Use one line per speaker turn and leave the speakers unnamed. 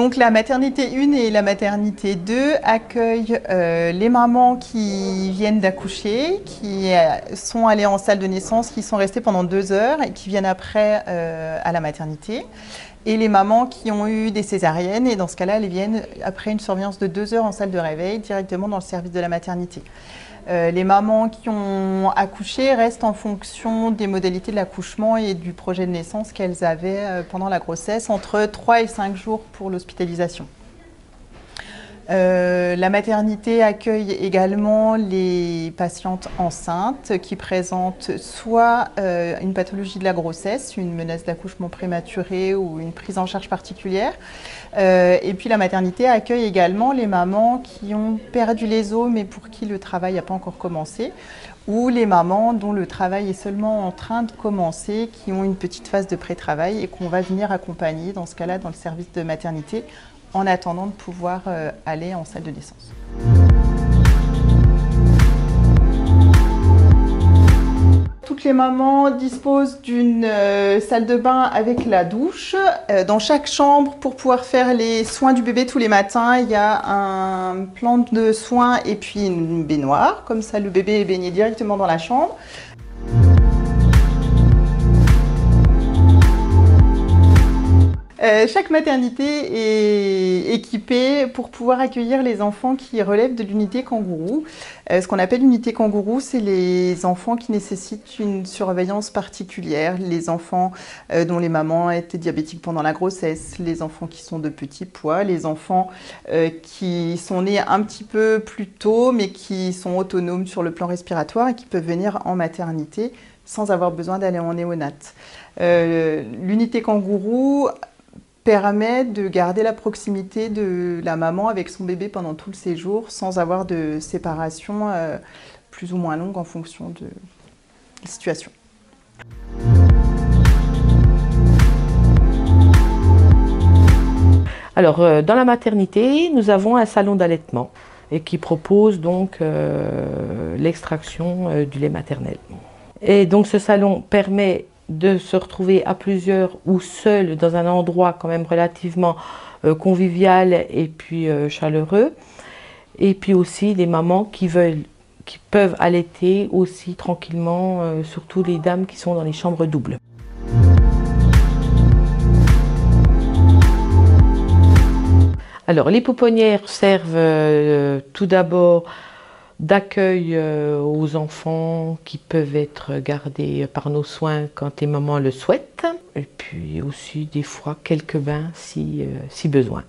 Donc la maternité 1 et la maternité 2 accueillent les mamans qui viennent d'accoucher, qui sont allées en salle de naissance, qui sont restées pendant 2 heures et qui viennent après à la maternité. Et les mamans qui ont eu des césariennes, et dans ce cas-là, elles viennent après une surveillance de 2 heures en salle de réveil directement dans le service de la maternité. Les mamans qui ont accouché restent en fonction des modalités de l'accouchement et du projet de naissance qu'elles avaient pendant la grossesse, entre 3 et 5 jours pour l'hospitalisation. La maternité accueille également les patientes enceintes qui présentent soit une pathologie de la grossesse, une menace d'accouchement prématuré ou une prise en charge particulière. Et puis la maternité accueille également les mamans qui ont perdu les os mais pour qui le travail n'a pas encore commencé, ou les mamans dont le travail est seulement en train de commencer, qui ont une petite phase de pré-travail et qu'on va venir accompagner dans ce cas-là dans le service de maternité en attendant de pouvoir aller en salle de naissance. Toutes les mamans disposent d'une salle de bain avec la douche. Dans chaque chambre, pour pouvoir faire les soins du bébé tous les matins, il y a un plan de soins et puis une baignoire. Comme ça, le bébé est baigné directement dans la chambre. Chaque maternité est équipée pour pouvoir accueillir les enfants qui relèvent de l'unité kangourou. Ce qu'on appelle l'unité kangourou, c'est les enfants qui nécessitent une surveillance particulière, les enfants dont les mamans étaient diabétiques pendant la grossesse, les enfants qui sont de petit poids, les enfants qui sont nés un petit peu plus tôt mais qui sont autonomes sur le plan respiratoire et qui peuvent venir en maternité sans avoir besoin d'aller en néonat. L'unité kangourou permet de garder la proximité de la maman avec son bébé pendant tout le séjour sans avoir de séparation plus ou moins longue en fonction de la situation.
Alors, dans la maternité, nous avons un salon d'allaitement et qui propose donc l'extraction du lait maternel. Et donc ce salon permet de se retrouver à plusieurs ou seul dans un endroit quand même relativement convivial et puis chaleureux. Et puis aussi des mamans qui peuvent allaiter aussi tranquillement, surtout les dames qui sont dans les chambres doubles. Alors les pouponnières servent tout d'abord d'accueil aux enfants qui peuvent être gardés par nos soins quand les mamans le souhaitent. Et puis aussi des fois quelques bains si besoin.